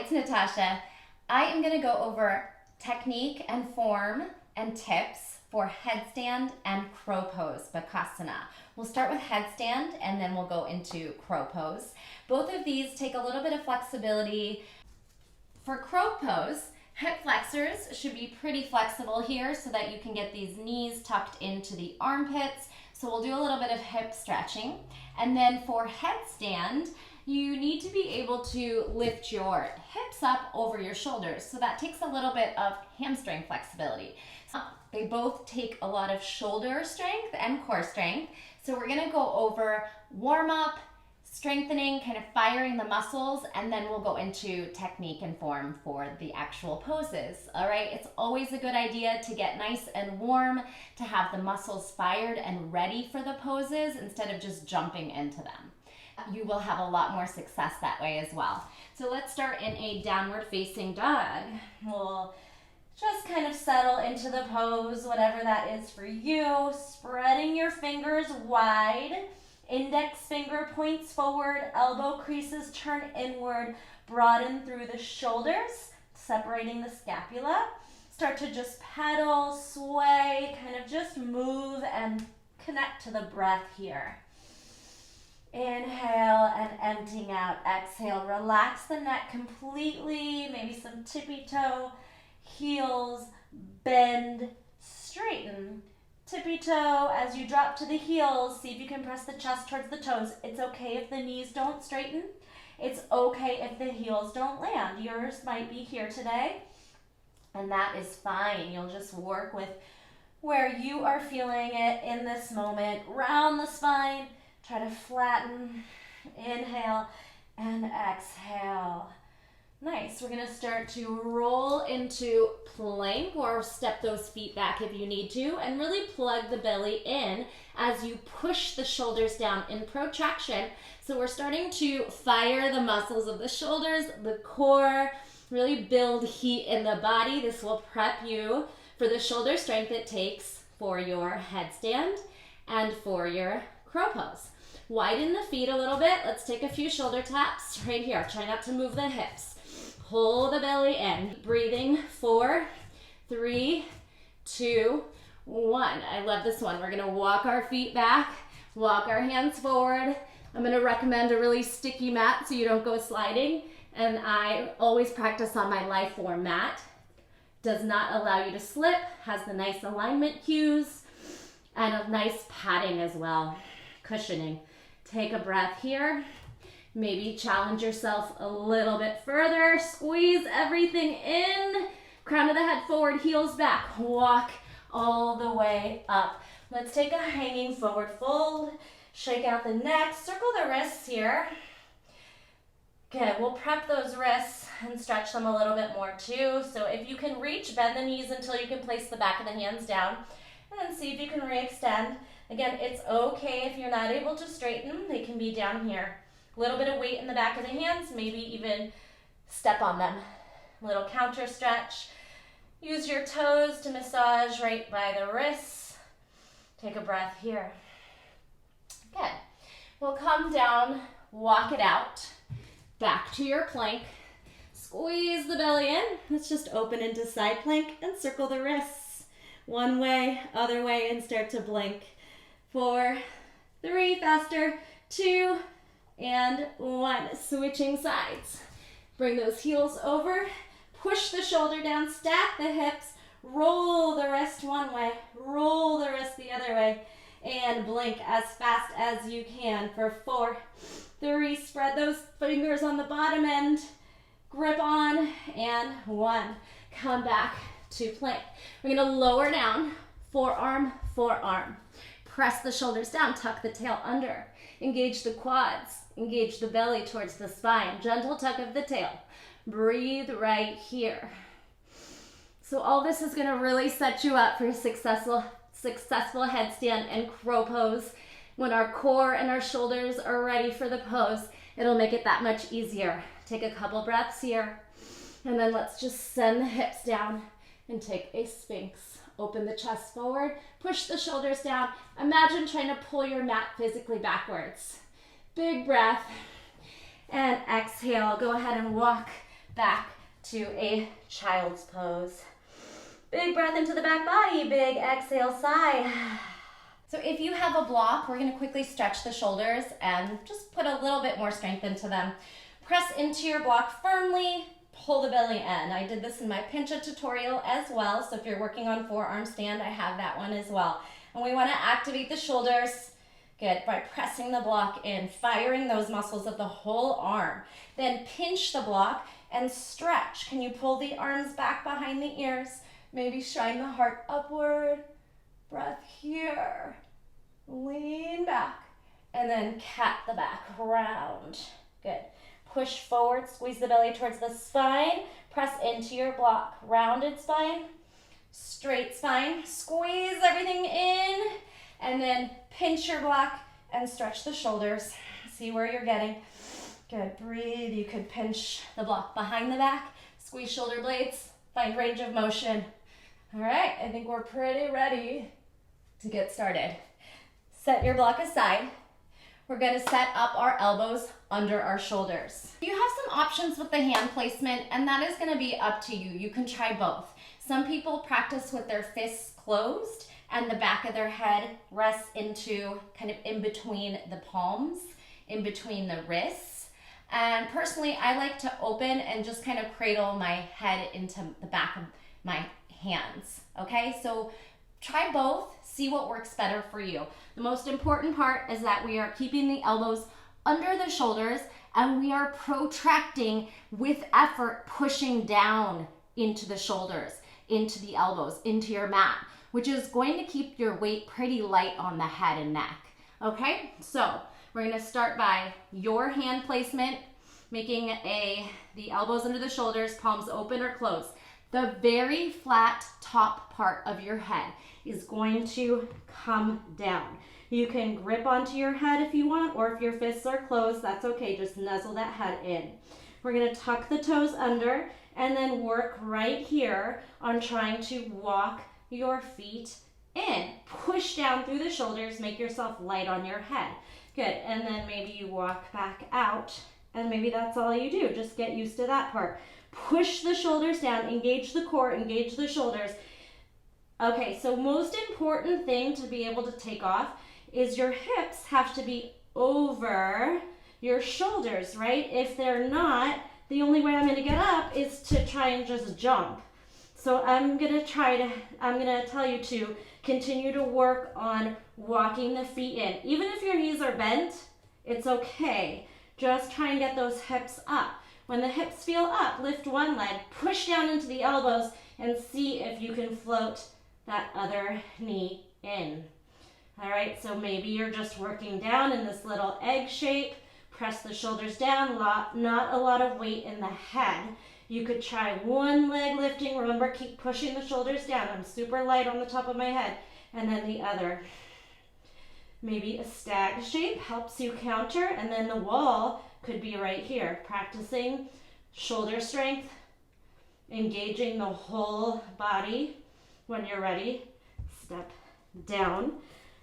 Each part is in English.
it's Natasha. I am going to go over technique and form and tips for headstand and crow pose, Bakasana. We'll start with headstand and then we'll go into crow pose. Both of these take a little bit of flexibility. For crow pose, hip flexors should be pretty flexible here so that you can get these knees tucked into the armpits. So we'll do a little bit of hip stretching. And then for headstand, you need to be able to lift your hips up over your shoulders. So that takes a little bit of hamstring flexibility. So they both take a lot of shoulder strength and core strength. So we're gonna go over warm up, strengthening, kind of firing the muscles, and then we'll go into technique and form for the actual poses. All right, it's always a good idea to get nice and warm, to have the muscles fired and ready for the poses instead of just jumping into them. You will have a lot more success that way as well. So let's start in a downward facing dog. We'll just kind of settle into the pose, whatever that is for you, spreading your fingers wide. Index finger points forward, elbow creases turn inward, broaden through the shoulders, separating the scapula. Start to just pedal, sway, kind of just move and connect to the breath here. Inhale and emptying out. Exhale, relax the neck completely, maybe some tippy toe, heels, bend, straighten. Tippy toe, as you drop to the heels, see if you can press the chest towards the toes. It's okay if the knees don't straighten. It's okay if the heels don't land. Yours might be here today, and that is fine. You'll just work with where you are feeling it in this moment. Round the spine, try to flatten. Inhale and exhale. Nice. We're going to start to roll into plank or step those feet back if you need to, and really plug the belly in as you push the shoulders down in protraction. So we're starting to fire the muscles of the shoulders, the core, really build heat in the body. This will prep you for the shoulder strength it takes for your headstand and for your crow pose. Widen the feet a little bit. Let's take a few shoulder taps right here. Try not to move the hips. Pull the belly in. Breathing. 4, 3, 2, 1. I love this one. We're going to walk our feet back, walk our hands forward. I'm going to recommend a really sticky mat so you don't go sliding. And I always practice on my Liforme mat. Does not allow you to slip, has the nice alignment cues, and a nice padding as well, cushioning. Take a breath here. Maybe challenge yourself a little bit further. Squeeze everything in. Crown of the head forward, heels back. Walk all the way up. Let's take a hanging forward fold. Shake out the neck. Circle the wrists here. Good. We'll prep those wrists and stretch them a little bit more too. So if you can reach, bend the knees until you can place the back of the hands down. And then see if you can re-extend. Again, it's okay if you're not able to straighten. They can be down here. A little bit of weight in the back of the hands, maybe even step on them. A little counter stretch. Use your toes to massage right by the wrists. Take a breath here. Good. We'll come down, walk it out, back to your plank. Squeeze the belly in. Let's just open into side plank and circle the wrists. One way, other way, and start to blink. 4, 3, faster, 2, and 1. Switching sides. Bring those heels over. Push the shoulder down. Stack the hips. Roll the wrist one way. Roll the wrist the other way. And blink as fast as you can for 4, 3. Spread those fingers on the bottom end. Grip on. And 1. Come back to plank. We're going to lower down. Forearm, forearm. Press the shoulders down. Tuck the tail under. Engage the quads. Engage the belly towards the spine. Gentle tuck of the tail. Breathe right here. So all this is going to really set you up for a successful headstand and crow pose. When our core and our shoulders are ready for the pose, it'll make it that much easier. Take a couple breaths here. And then let's just send the hips down and take a Sphinx. Open the chest forward. Push the shoulders down. Imagine trying to pull your mat physically backwards. Big breath. And exhale. Go ahead and walk back to a child's pose. Big breath into the back body, big exhale, sigh. So if you have a block, we're gonna quickly stretch the shoulders and just put a little bit more strength into them. Press into your block firmly, pull the belly in. I did this in my pincha tutorial as well, so if you're working on forearm stand, I have that one as well. And we wanna activate the shoulders, good, by pressing the block in, firing those muscles of the whole arm. Then pinch the block and stretch. Can you pull the arms back behind the ears? Maybe shine the heart upward. Breath here. Lean back. And then cat the back, round. Good. Push forward, squeeze the belly towards the spine. Press into your block. Rounded spine, straight spine. Squeeze everything in. And then pinch your block and stretch the shoulders. See where you're getting. Good, breathe. You could pinch the block behind the back. Squeeze shoulder blades. Find range of motion. All right, I think we're pretty ready to get started. Set your block aside. We're gonna set up our elbows under our shoulders. You have some options with the hand placement, and that is gonna be up to you. You can try both. Some people practice with their fists closed and the back of their head rests into kind of in between the palms, in between the wrists. And personally, I like to open and just kind of cradle my head into the back of my hands, okay? So try both, see what works better for you. The most important part is that we are keeping the elbows under the shoulders and we are protracting with effort, pushing down into the shoulders, into the elbows, into your mat, which is going to keep your weight pretty light on the head and neck, okay? So we're gonna start by your hand placement, making the elbows under the shoulders, palms open or closed. The very flat top part of your head is going to come down. You can grip onto your head if you want, or if your fists are closed, that's okay. Just nuzzle that head in. We're gonna tuck the toes under and then work right here on trying to walk your feet in. Push down through the shoulders, make yourself light on your head. Good, and then maybe you walk back out and maybe that's all you do. Just get used to that part. Push the shoulders down, engage the core, engage the shoulders. Okay, so most important thing to be able to take off is your hips have to be over your shoulders, right? If they're not, the only way I'm gonna get up is to try and just jump. So I'm gonna tell you to continue to work on walking the feet in. Even if your knees are bent, it's okay. Just try and get those hips up. When the hips feel up, lift one leg, push down into the elbows, and see if you can float that other knee in. All right, so maybe you're just working down in this little egg shape. Press the shoulders down, not a lot of weight in the head. You could try one leg lifting. Remember, keep pushing the shoulders down. I'm super light on the top of my head. And then the other. Maybe a stag shape helps you counter, and then the wall could be right here. Practicing shoulder strength, engaging the whole body. When you're ready, step down.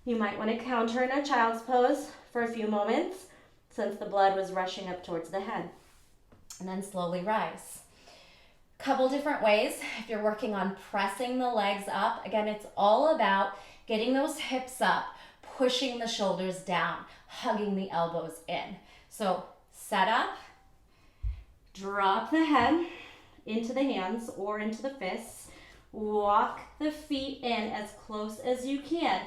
You might want to counter in a child's pose for a few moments since the blood was rushing up towards the head. And then slowly rise. Couple different ways. If you're working on pressing the legs up, again, it's all about getting those hips up, pushing the shoulders down, hugging the elbows in. So set up, drop the head into the hands or into the fists, walk the feet in as close as you can.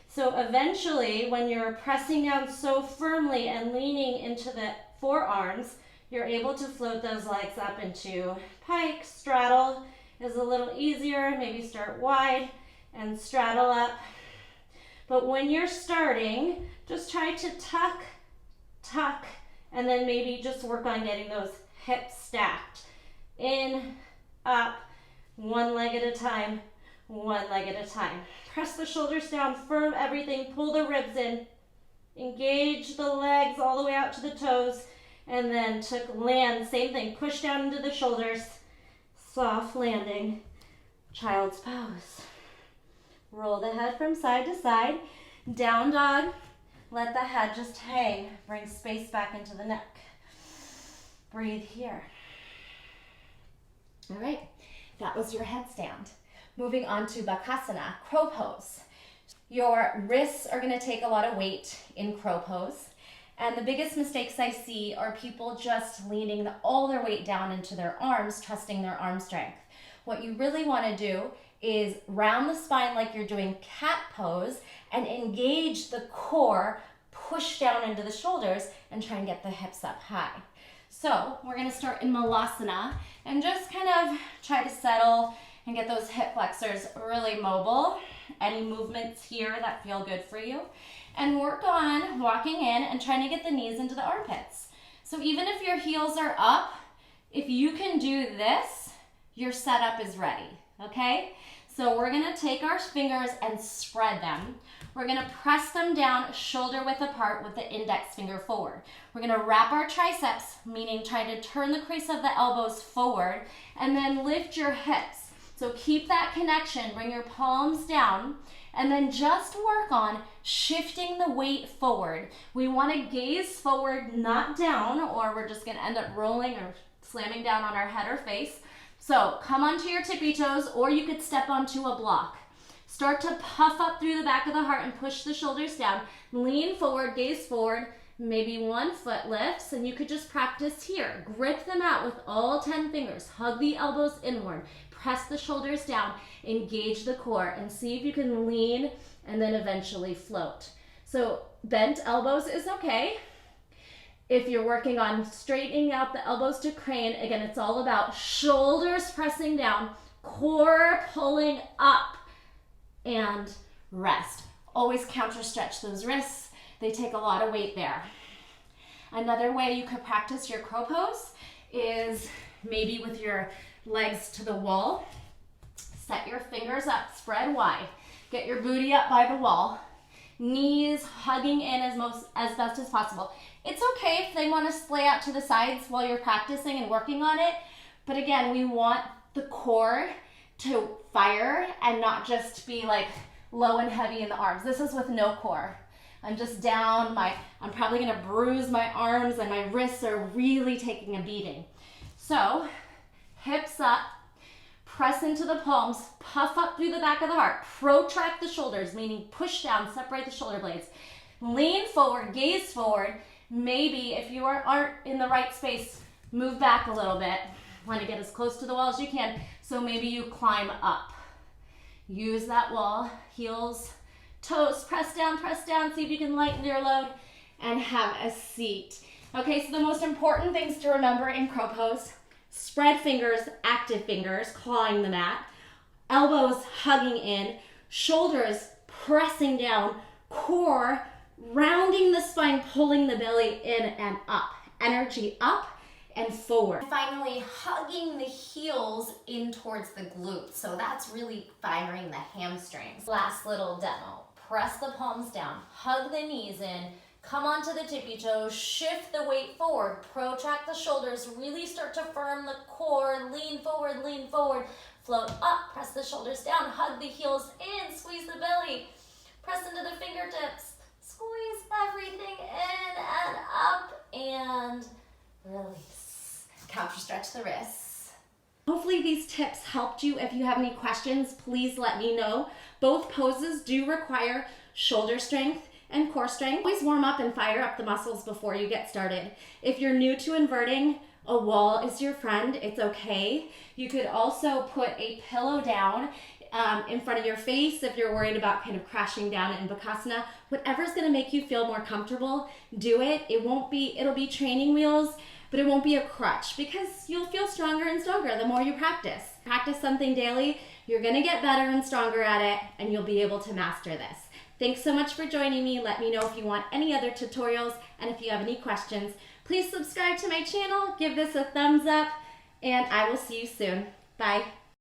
So eventually, when you're pressing down so firmly and leaning into the forearms, you're able to float those legs up into pike. Straddle is a little easier. Maybe start wide and straddle up. But when you're starting, just try to tuck, and then maybe just work on getting those hips stacked. In, up, one leg at a time, one leg at a time. Press the shoulders down, firm everything, pull the ribs in, engage the legs all the way out to the toes, and then land, same thing, push down into the shoulders, soft landing, child's pose. Roll the head from side to side, down dog, let the head just hang, bring space back into the neck. Breathe here. All right, that was your headstand. Moving on to Bakasana, crow pose. Your wrists are gonna take a lot of weight in crow pose. And the biggest mistakes I see are people just leaning all their weight down into their arms, trusting their arm strength. What you really wanna do is round the spine like you're doing cat pose and engage the core, push down into the shoulders and try and get the hips up high. So we're gonna start in Malasana and just kind of try to settle and get those hip flexors really mobile. Any movements here that feel good for you. And work on walking in and trying to get the knees into the armpits. So even if your heels are up, if you can do this, your setup is ready, okay? So we're gonna take our fingers and spread them. We're gonna press them down shoulder width apart with the index finger forward. We're gonna wrap our triceps, meaning try to turn the crease of the elbows forward and then lift your hips. So keep that connection, bring your palms down, and then just work on shifting the weight forward. We wanna gaze forward, not down, or we're just gonna end up rolling or slamming down on our head or face. So come onto your tippy toes, or you could step onto a block. Start to puff up through the back of the heart and push the shoulders down. Lean forward, gaze forward, maybe one foot lifts, and you could just practice here. Grip them out with all 10 fingers. Hug the elbows inward. Press the shoulders down, engage the core, and see if you can lean and then eventually float. So bent elbows is okay. If you're working on straightening out the elbows to crane, again, it's all about shoulders pressing down, core pulling up, and rest. Always counter stretch those wrists. They take a lot of weight there. Another way you could practice your crow pose is maybe with your legs to the wall. Set your fingers up, spread wide. Get your booty up by the wall. Knees hugging in as best as possible. It's okay if they want to splay out to the sides while you're practicing and working on it. But again, we want the core to fire and not just be like low and heavy in the arms. This is with no core. I'm just down, I'm probably gonna bruise my arms and my wrists are really taking a beating. So, hips up, press into the palms, puff up through the back of the heart, protract the shoulders, meaning push down, separate the shoulder blades. Lean forward, gaze forward. Maybe if you aren't in the right space, move back a little bit. Want to get as close to the wall as you can. So maybe you climb up. Use that wall, heels, toes, press down, see if you can lighten your load and have a seat. Okay, so the most important things to remember in crow pose: spread fingers, active fingers, clawing the mat, elbows hugging in, shoulders pressing down, core rounding the spine, pulling the belly in and up. Energy up and forward. Finally, hugging the heels in towards the glutes. So that's really firing the hamstrings. Last little demo. Press the palms down, hug the knees in, come onto the tippy toes, shift the weight forward, protract the shoulders, really start to firm the core, lean forward, float up, press the shoulders down, hug the heels in, squeeze the belly, press into the fingertips, squeeze everything in and up, and release. Counter stretch the wrists. Hopefully these tips helped you. If you have any questions, please let me know. Both poses do require shoulder strength and core strength. Always warm up and fire up the muscles before you get started. If you're new to inverting, a wall is your friend. It's okay. You could also put a pillow down in front of your face if you're worried about kind of crashing down in Bakasana. Whatever's going to make you feel more comfortable, do it. It'll be training wheels, but it won't be a crutch, because you'll feel stronger and stronger the more you practice. Practice something daily, you're going to get better and stronger at it, and you'll be able to master this. Thanks so much for joining me. Let me know if you want any other tutorials, and if you have any questions, please subscribe to my channel, give this a thumbs up, and I will see you soon. Bye.